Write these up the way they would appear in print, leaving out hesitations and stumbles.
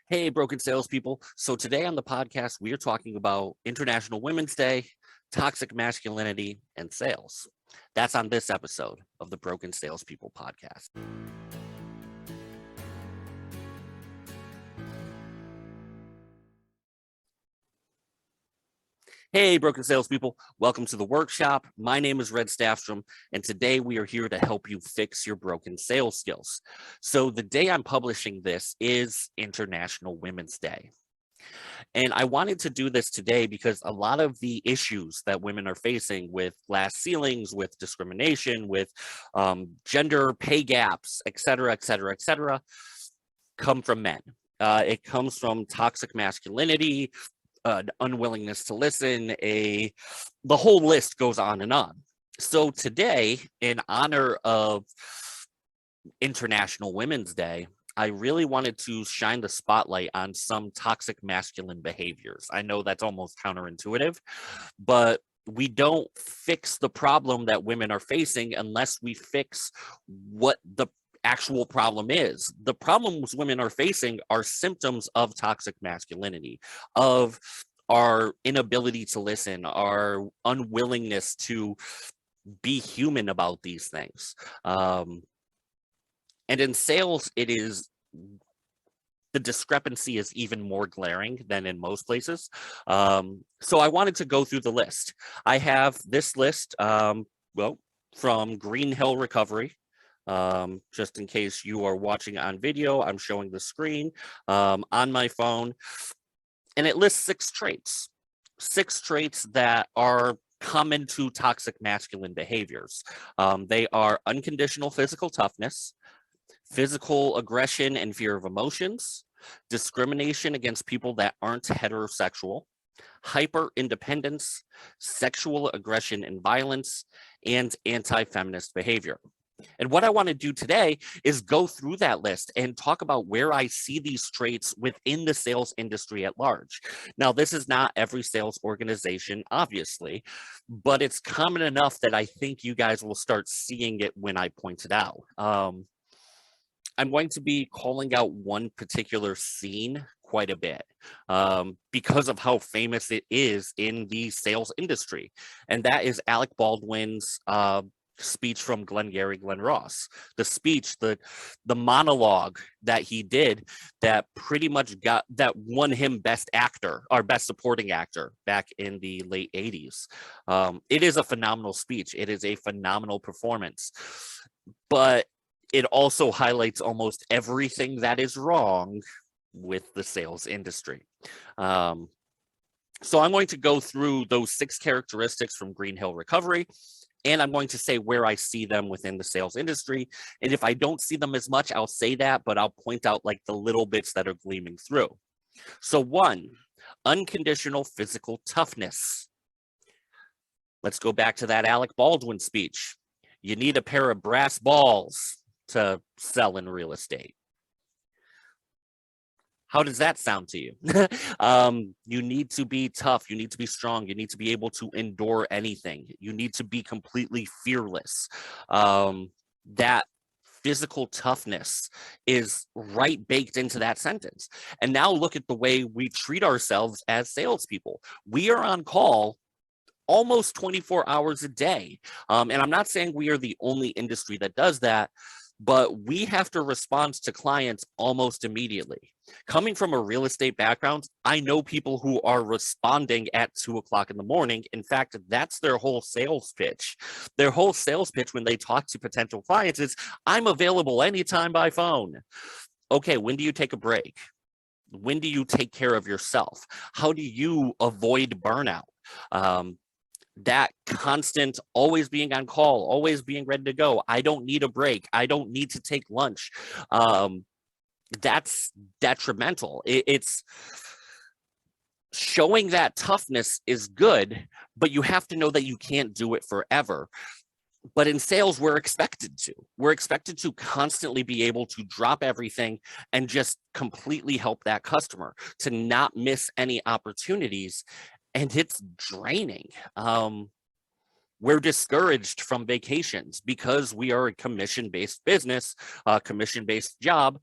Hey, broken salespeople. So today on the podcast, we are talking about International Women's Day, toxic masculinity, and sales. That's on this episode of the Broken Salespeople podcast. Hey, broken salespeople. Welcome to the workshop. My name is Red Staffstrom, and today we are here to help you fix your broken sales skills. So the day I'm publishing this is International Women's Day. And I wanted to do this today because a lot of the issues that women are facing with glass ceilings, with discrimination, with gender pay gaps, et cetera, come from men. It comes from toxic masculinity, unwillingness to listen, the whole list goes on and on. So today, in honor of International Women's Day, I really wanted to shine the spotlight on some toxic masculine behaviors. I know that's almost counterintuitive, but we don't fix the problem that women are facing unless we fix what the actual problem is. The problems women are facing are symptoms of toxic masculinity, of our inability to listen, our unwillingness to be human about these things. And in sales, the discrepancy is even more glaring than in most places. So I wanted to go through the list. I have this list, from Green Hill Recovery. Just in case you are watching on video, I'm showing the screen on my phone. And it lists six traits that are common to toxic masculine behaviors. They are unconditional physical toughness, physical aggression and fear of emotions, discrimination against people that aren't heterosexual, hyper independence, sexual aggression and violence, and anti-feminist behavior. And what I want to do today is go through that list and talk about where I see these traits within the sales industry at large. Now, this is not every sales organization, obviously, but it's common enough that I think you guys will start seeing it when I point it out. I'm going to be calling out one particular scene quite a bit because of how famous it is in the sales industry. And that is Alec Baldwin's speech from Glengarry Glen Ross. The speech, the monologue that he did that pretty much that won him best actor or best supporting actor back in the late 80s. It is a phenomenal speech. It is a phenomenal performance. But it also highlights almost everything that is wrong with the sales industry. So I'm going to go through those six characteristics from Green Hill Recovery, and I'm going to say where I see them within the sales industry. And if I don't see them as much, I'll say that, but I'll point out like the little bits that are gleaming through. So 1, unconditional physical toughness. Let's go back to that Alec Baldwin speech. You need a pair of brass balls to sell in real estate. How does that sound to you? You need to be tough. You need to be strong. You need to be able to endure anything. You need to be completely fearless. That physical toughness is right baked into that sentence. And now look at the way we treat ourselves as salespeople. We are on call almost 24 hours a day. And I'm not saying we are the only industry that does that, but we have to respond to clients almost immediately. Coming from a real estate background, I know people who are responding at 2 o'clock in the morning. In fact, that's their whole sales pitch. Their whole sales pitch when they talk to potential clients is, I'm available anytime by phone. Okay, when do you take a break? When do you take care of yourself? How do you avoid burnout? That constant always being on call, always being ready to go. I don't need a break. I don't need to take lunch. That's detrimental. It's showing that toughness is good, but you have to know that you can't do it forever. But in sales, we're expected to. We're expected to constantly be able to drop everything and just completely help that customer, to not miss any opportunities. And it's draining. We're discouraged from vacations because we are a commission-based business, a commission-based job.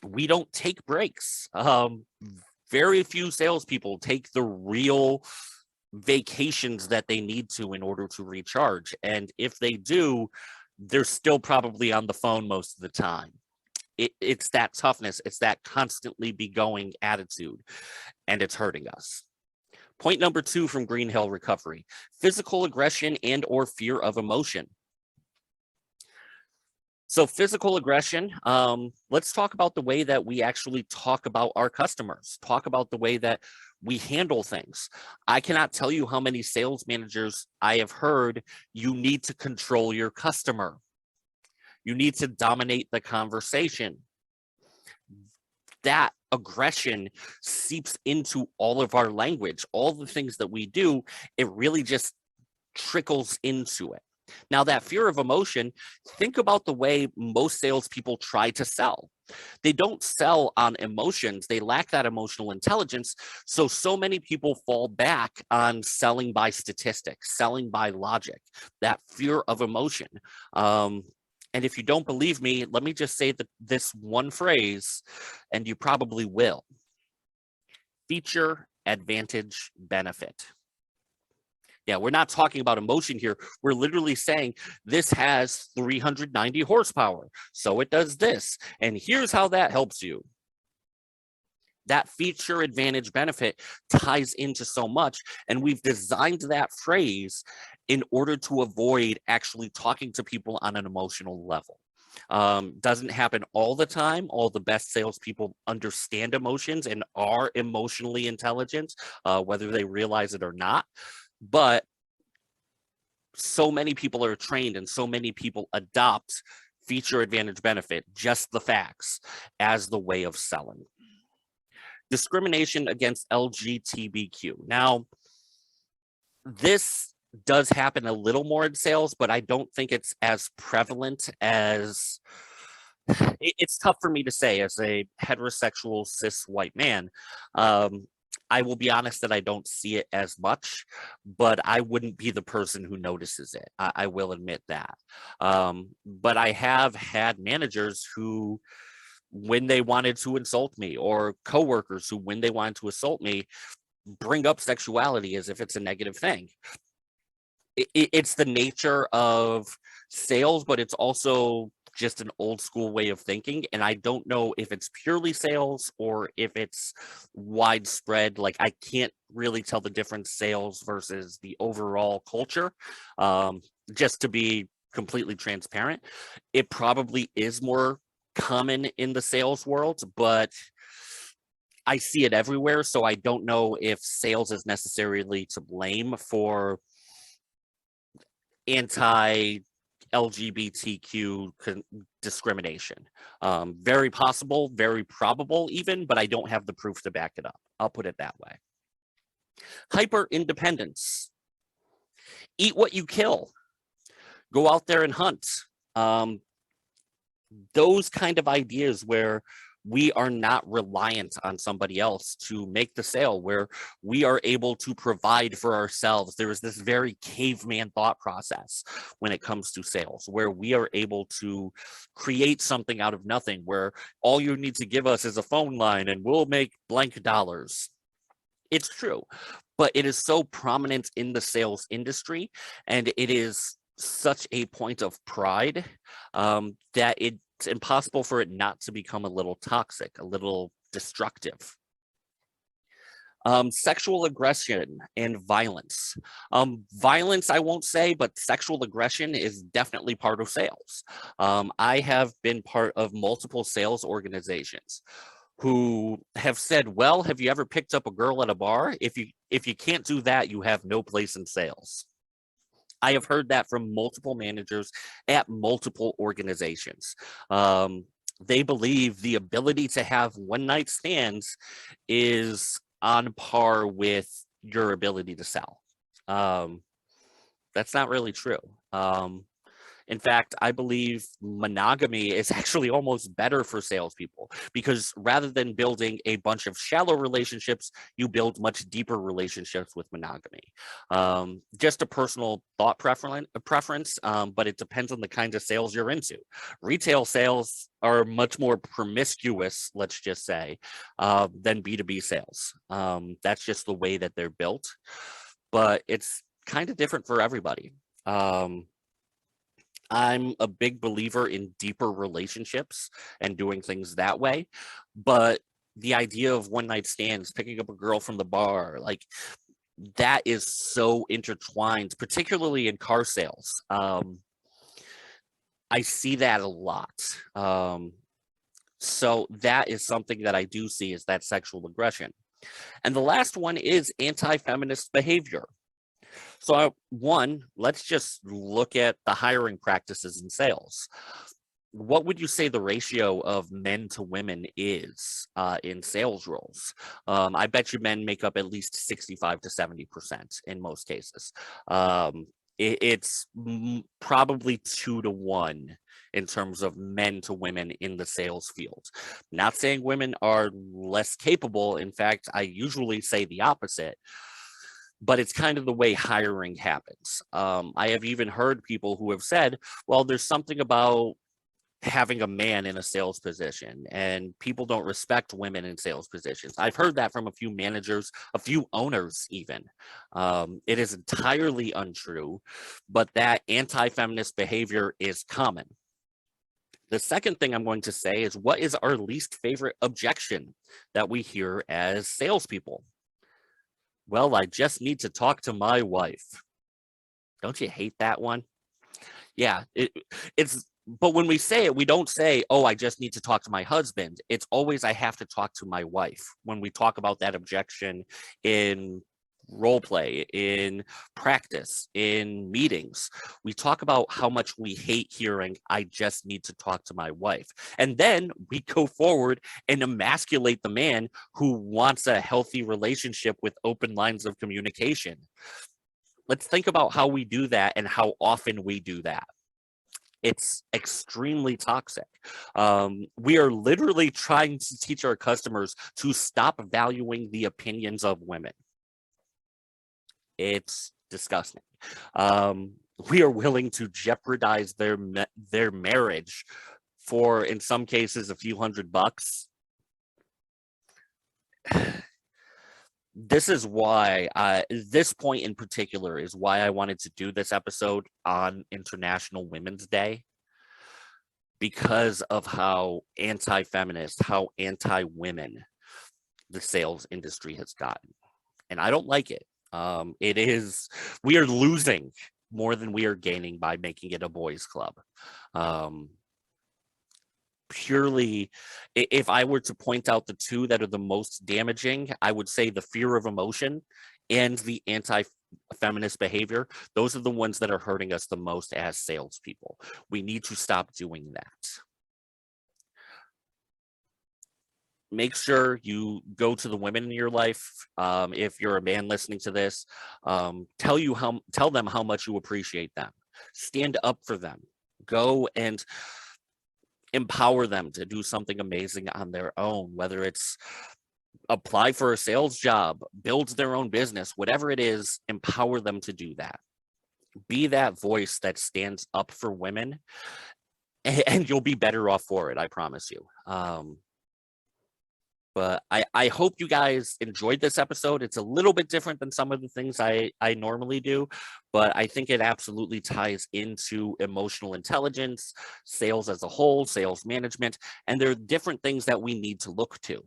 We don't take breaks. Very few salespeople take the real vacations that they need to in order to recharge. And if they do, they're still probably on the phone most of the time. It's that toughness. It's that constantly be going attitude, and it's hurting us. Point number 2 from Green Hill Recovery: physical aggression and or fear of emotion. So physical aggression, let's talk about the way that we actually talk about our customers, talk about the way that we handle things. I cannot tell you how many sales managers I have heard, you need to control your customer. You need to dominate the conversation. That aggression seeps into all of our language, all the things that we do. It really just trickles into it. Now, that fear of emotion, think about the way most salespeople try to sell. They don't sell on emotions. They lack that emotional intelligence. So many people fall back on selling by statistics, selling by logic, that fear of emotion. And if you don't believe me, let me just say that this one phrase, and you probably will. Feature, advantage, benefit. Yeah, we're not talking about emotion here. We're literally saying this has 390 horsepower, so it does this, and here's how that helps you. That feature, advantage, benefit ties into so much, and we've designed that phrase in order to avoid actually talking to people on an emotional level. Doesn't happen all the time. All the best salespeople understand emotions and are emotionally intelligent, whether they realize it or not. But so many people are trained and so many people adopt feature, advantage, benefit, just the facts, as the way of selling. Discrimination against LGBTQ. Now, this does happen a little more in sales, but I don't think it's as prevalent as it's tough for me to say as a heterosexual cis white man. I will be honest that I don't see it as much, but I wouldn't be the person who notices it. I will admit that. But I have had managers who, when they wanted to insult me, or coworkers who, when they wanted to assault me, bring up sexuality as if it's a negative thing. It's the nature of sales, but it's also just an old school way of thinking. And I don't know if it's purely sales or if it's widespread. Like, I can't really tell the difference, sales versus the overall culture. Just to be completely transparent, it probably is more common in the sales world, but I see it everywhere. So I don't know if sales is necessarily to blame for anti-LGBTQ discrimination. Very possible, very probable even, but I don't have the proof to back it up. I'll put it that way. Hyper independence. Eat what you kill. Go out there and hunt. Those kind of ideas where we are not reliant on somebody else to make the sale, where we are able to provide for ourselves. There is this very caveman thought process when it comes to sales, where we are able to create something out of nothing, where all you need to give us is a phone line and we'll make blank dollars. It's true, but it is so prominent in the sales industry, and it is such a point of pride that it's impossible for it not to become a little toxic, a little destructive. Sexual aggression and violence. Violence, I won't say, but sexual aggression is definitely part of sales. I have been part of multiple sales organizations who have said, well, have you ever picked up a girl at a bar? If you can't do that, you have no place in sales. I have heard that from multiple managers at multiple organizations. They believe the ability to have one night stands is on par with your ability to sell. That's not really true. In fact, I believe monogamy is actually almost better for salespeople because rather than building a bunch of shallow relationships, you build much deeper relationships with monogamy. Just a personal thought preference, but it depends on the kind of sales you're into. Retail sales are much more promiscuous, let's just say, than B2B sales. That's just the way that they're built, but it's kind of different for everybody. I'm a big believer in deeper relationships and doing things that way. But the idea of one night stands, picking up a girl from the bar, like that is so intertwined, particularly in car sales. I see that a lot. So that is something that I do see is that sexual aggression. And the last one is anti-feminist behavior. So one, let's just look at the hiring practices in sales. What would you say the ratio of men to women is in sales roles? I bet you men make up at least 65 to 70% in most cases. It's probably 2 to 1 in terms of men to women in the sales field. Not saying women are less capable. In fact, I usually say the opposite. But it's kind of the way hiring happens. I have even heard people who have said, well, there's something about having a man in a sales position and people don't respect women in sales positions. I've heard that from a few managers, a few owners even. It is entirely untrue, but that anti-feminist behavior is common. The second thing I'm going to say is, what is our least favorite objection that we hear as salespeople? Well, I just need to talk to my wife. Don't you hate that one? Yeah, it's, but when we say it, we don't say, oh, I just need to talk to my husband. It's always, I have to talk to my wife. When we talk about that objection in role play, in practice, in meetings, we talk about how much we hate hearing, I just need to talk to my wife. And then we go forward and emasculate the man who wants a healthy relationship with open lines of communication. Let's think about how we do that and how often we do that. It's extremely toxic. We are literally trying to teach our customers to stop valuing the opinions of women. It's disgusting. We are willing to jeopardize their marriage for, in some cases, a few $100. This is why this point in particular is why I wanted to do this episode on International Women's Day, because of how anti-feminist, how anti-women the sales industry has gotten. And I don't like it. We are losing more than we are gaining by making it a boys' club. Purely, if I were to point out the two that are the most damaging, I would say the fear of emotion and the anti-feminist behavior. Those are the ones that are hurting us the most as salespeople. We need to stop doing that. Make sure you go to the women in your life. If you're a man listening to this, tell them how much you appreciate them. Stand up for them. Go and empower them to do something amazing on their own, whether it's apply for a sales job, build their own business, whatever it is, empower them to do that. Be that voice that stands up for women, and you'll be better off for it, I promise you. But I hope you guys enjoyed this episode. It's a little bit different than some of the things I normally do, but I think it absolutely ties into emotional intelligence, sales as a whole, sales management, and there are different things that we need to look to.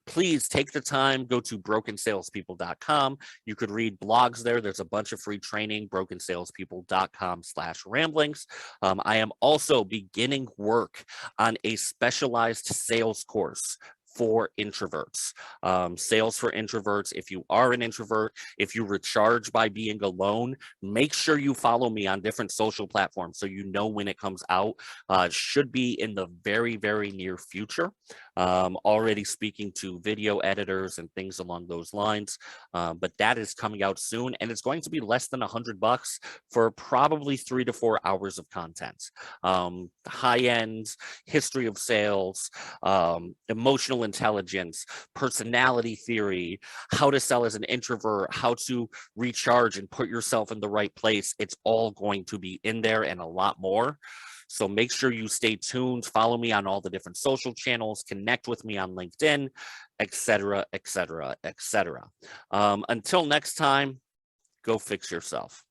Please take the time, go to brokensalespeople.com. You could read blogs there. There's a bunch of free training, brokensalespeople.com/ramblings. I am also beginning work on a specialized sales course for introverts. Sales for introverts. If you are an introvert, if you recharge by being alone, make sure you follow me on different social platforms so you know when it comes out. It should be in the very, very near future. Already speaking to video editors and things along those lines, but that is coming out soon, and it's going to be less than $100 for probably 3 to 4 hours of content. High-end history of sales, emotional intelligence, personality theory, how to sell as an introvert, how to recharge and put yourself in the right place. It's all going to be in there and a lot more. So make sure you stay tuned, follow me on all the different social channels, connect with me on LinkedIn, etc., etc., etc. Until next time, go fix yourself.